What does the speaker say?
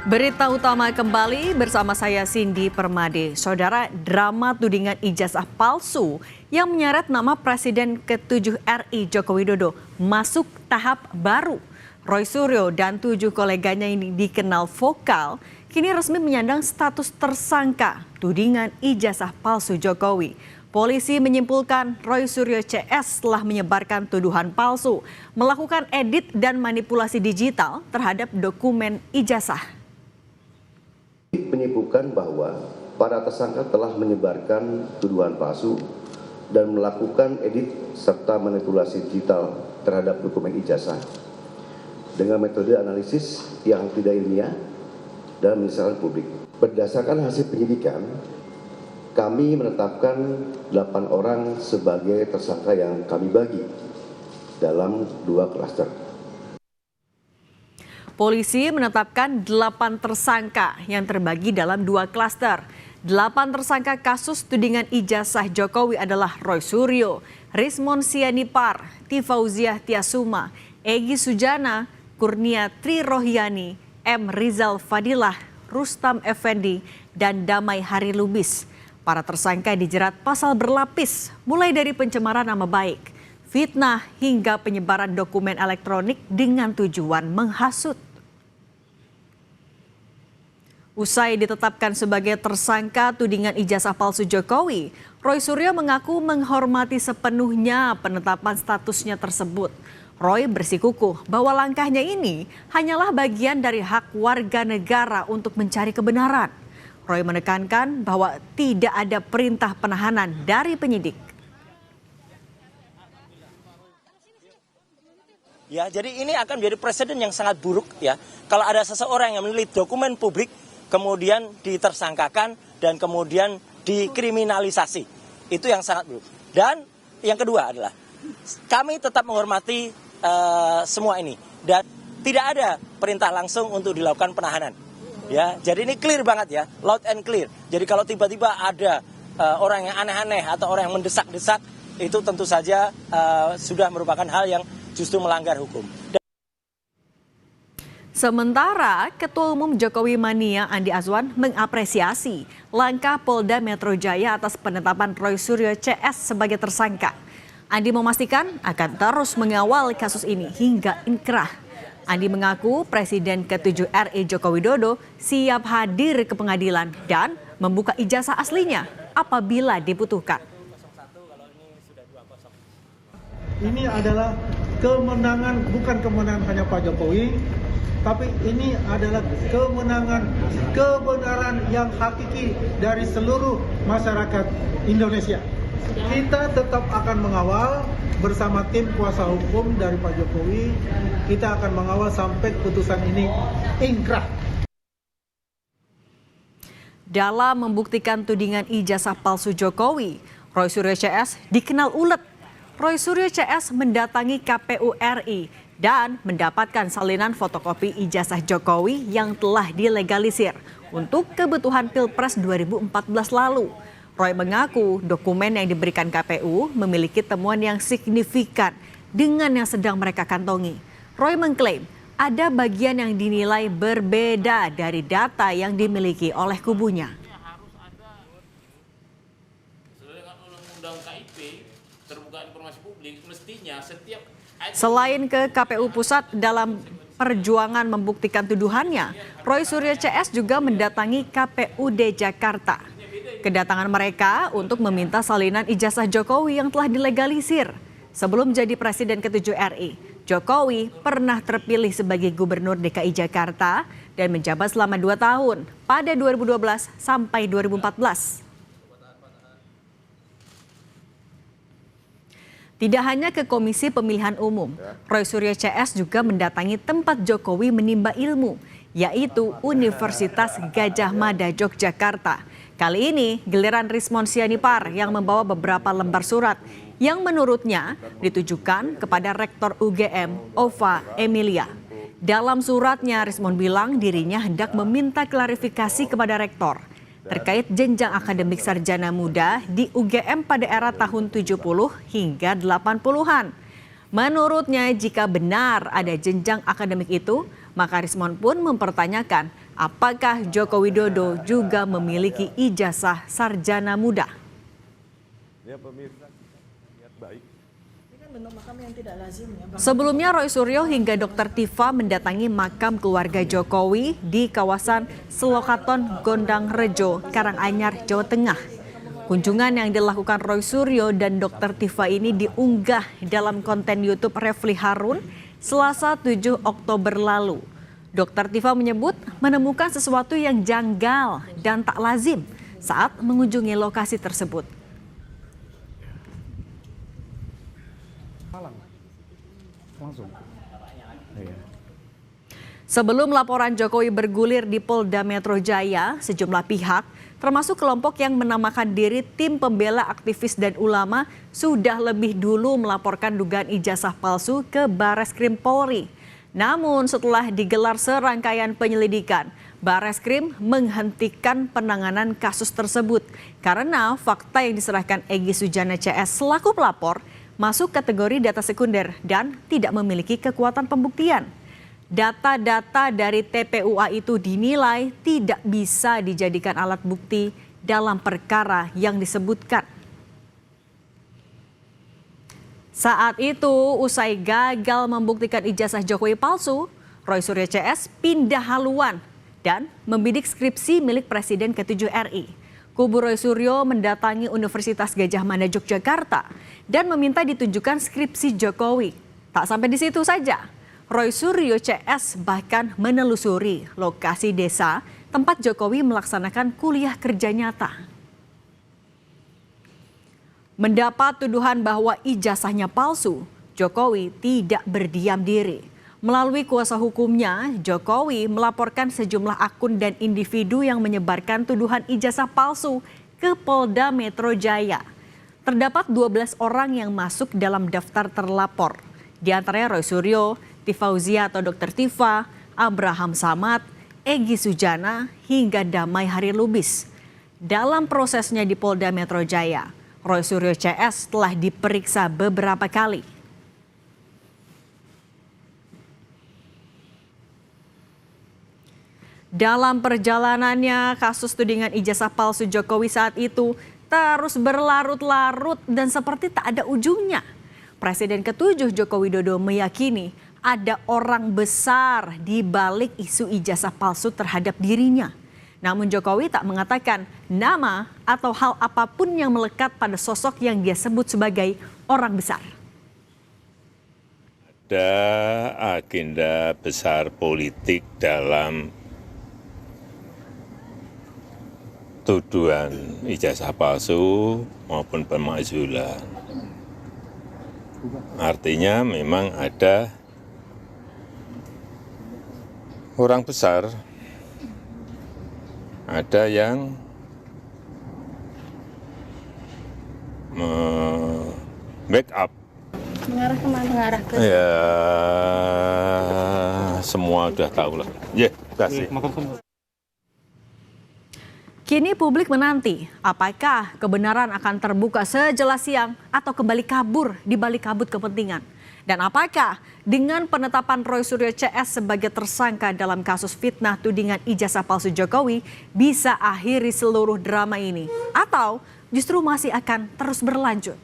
Berita utama kembali bersama saya Cindy Permade. Saudara, drama tudingan ijazah palsu yang menyeret nama Presiden ke-7 RI Joko Widodo masuk tahap baru. Roy Suryo dan 7 koleganya ini dikenal vokal, kini resmi menyandang status tersangka tudingan ijazah palsu Jokowi. Polisi menyimpulkan Roy Suryo CS telah menyebarkan tuduhan palsu, melakukan edit dan manipulasi digital terhadap dokumen ijazah. Menyimpulkan bahwa para tersangka telah menyebarkan tuduhan palsu dan melakukan edit serta manipulasi digital terhadap dokumen ijazah dengan metode analisis yang tidak ilmiah dan menyesalkan publik. Berdasarkan hasil penyidikan, kami menetapkan 8 orang sebagai tersangka yang kami bagi dalam 2 klaster. Polisi menetapkan 8 tersangka yang terbagi dalam 2 klaster. 8 tersangka kasus tudingan ijazah Jokowi adalah Roy Suryo, Rismon Sianipar, Tifauziah Tiasuma, Egy Sujana, Kurnia Tri Rohyani, M. Rizal Fadilah, Rustam Effendi, dan Damai Hari Lubis. Para tersangka dijerat pasal berlapis, mulai dari pencemaran nama baik, fitnah, hingga penyebaran dokumen elektronik dengan tujuan menghasut. Usai ditetapkan sebagai tersangka tudingan ijazah palsu Jokowi, Roy Suryo mengaku menghormati sepenuhnya penetapan statusnya tersebut. Roy bersikukuh bahwa langkahnya ini hanyalah bagian dari hak warga negara untuk mencari kebenaran. Roy menekankan bahwa tidak ada perintah penahanan dari penyidik. Ya, jadi ini akan menjadi presiden yang sangat buruk ya. Kalau ada seseorang yang memiliki dokumen publik, kemudian ditersangkakan dan kemudian dikriminalisasi. Itu yang sangat buruk. Dan yang kedua adalah kami tetap menghormati semua ini dan tidak ada perintah langsung untuk dilakukan penahanan. Ya, jadi ini clear banget ya, loud and clear. Jadi kalau tiba-tiba ada orang yang aneh-aneh atau orang yang mendesak-desak, itu tentu saja sudah merupakan hal yang justru melanggar hukum. Sementara Ketua Umum Jokowi Mania Andi Azwan mengapresiasi langkah Polda Metro Jaya atas penetapan Roy Suryo CS sebagai tersangka. Andi memastikan akan terus mengawal kasus ini hingga inkrah. Andi mengaku Presiden ke-7 RI Joko Widodo siap hadir ke pengadilan dan membuka ijazah aslinya apabila dibutuhkan. Ini adalah kemenangan, bukan kemenangan hanya Pak Jokowi, tapi ini adalah kemenangan kebenaran yang hakiki dari seluruh masyarakat Indonesia. Kita tetap akan mengawal bersama tim kuasa hukum dari Pak Jokowi. Kita akan mengawal sampai putusan ini inkrah. Dalam membuktikan tudingan ijazah palsu Jokowi, Roy Suryo CS dikenal ulet. Roy Suryo CS mendatangi KPU RI dan mendapatkan salinan fotokopi ijazah Jokowi yang telah dilegalisir untuk kebutuhan Pilpres 2014 lalu. Roy mengaku dokumen yang diberikan KPU memiliki temuan yang signifikan dengan yang sedang mereka kantongi. Roy mengklaim ada bagian yang dinilai berbeda dari data yang dimiliki oleh kubunya. Selain ke KPU Pusat dalam perjuangan membuktikan tuduhannya, Roy Suryo CS juga mendatangi KPUD Jakarta. Kedatangan mereka untuk meminta salinan ijazah Jokowi yang telah dilegalisir. Sebelum jadi Presiden ke-7 RI, Jokowi pernah terpilih sebagai Gubernur DKI Jakarta dan menjabat selama 2 tahun pada 2012 sampai 2014. Tidak hanya ke Komisi Pemilihan Umum, Roy Suryo CS juga mendatangi tempat Jokowi menimba ilmu, yaitu Universitas Gadjah Mada Yogyakarta. Kali ini giliran Rismon Sianipar yang membawa beberapa lembar surat yang menurutnya ditujukan kepada Rektor UGM Ova Emilia. Dalam suratnya Rismon bilang dirinya hendak meminta klarifikasi kepada Rektor terkait jenjang akademik sarjana muda di UGM pada era tahun 70 hingga 80-an. Menurutnya jika benar ada jenjang akademik itu, Maka Rismon pun mempertanyakan apakah Joko Widodo juga memiliki ijazah sarjana muda. Ya pemirsa, niat baik. Sebelumnya Roy Suryo hingga Dr. Tifa mendatangi makam keluarga Jokowi di kawasan Selokaton, Gondang Rejo, Karanganyar, Jawa Tengah. Kunjungan yang dilakukan Roy Suryo dan Dr. Tifa ini diunggah dalam konten YouTube Refli Harun Selasa 7 Oktober lalu. Dr. Tifa menyebut menemukan sesuatu yang janggal dan tak lazim saat mengunjungi lokasi tersebut. Sebelum laporan Jokowi bergulir di Polda Metro Jaya, sejumlah pihak, termasuk kelompok yang menamakan diri Tim Pembela Aktivis dan Ulama, sudah lebih dulu melaporkan dugaan ijazah palsu ke Bareskrim Polri. Namun setelah digelar serangkaian penyelidikan, Bareskrim menghentikan penanganan kasus tersebut karena fakta yang diserahkan Egy Sujana CS selaku pelapor masuk kategori data sekunder dan tidak memiliki kekuatan pembuktian. Data-data dari TPUA itu dinilai tidak bisa dijadikan alat bukti dalam perkara yang disebutkan. Saat itu, usai gagal membuktikan ijazah Jokowi palsu, Roy Suryo CS pindah haluan dan membidik skripsi milik Presiden ke-7 RI. Kubu Roy Suryo mendatangi Universitas Gadjah Mada Yogyakarta dan meminta ditunjukkan skripsi Jokowi. Tak sampai di situ saja, Roy Suryo CS bahkan menelusuri lokasi desa tempat Jokowi melaksanakan kuliah kerja nyata. Mendapat tuduhan bahwa ijazahnya palsu, Jokowi tidak berdiam diri. Melalui kuasa hukumnya, Jokowi melaporkan sejumlah akun dan individu yang menyebarkan tuduhan ijazah palsu ke Polda Metro Jaya. Terdapat 12 orang yang masuk dalam daftar terlapor. Di antaranya Roy Suryo, Tifauzia atau Dr. Tifa, Abraham Samad, Egy Sujana, hingga Damai Hari Lubis. Dalam prosesnya di Polda Metro Jaya, Roy Suryo CS telah diperiksa beberapa kali. Dalam perjalanannya, kasus tudingan ijazah palsu Jokowi saat itu terus berlarut-larut dan seperti tak ada ujungnya. Presiden ke-7 Joko Widodo meyakini ada orang besar di balik isu ijazah palsu terhadap dirinya. Namun Jokowi tak mengatakan nama atau hal apapun yang melekat pada sosok yang dia sebut sebagai orang besar. Ada agenda besar politik dalam tuduhan ijazah palsu maupun pemakzulan. Artinya memang ada orang besar, ada yang backup. Mengarah kemana? Mengarah ke... Ya, semua udah tahu lah. Ya, kasih. Kini publik menanti apakah kebenaran akan terbuka sejelas siang atau kembali kabur di balik kabut kepentingan. Dan apakah dengan penetapan Roy Suryo CS sebagai tersangka dalam kasus fitnah tudingan ijazah palsu Jokowi bisa akhiri seluruh drama ini? Atau justru masih akan terus berlanjut?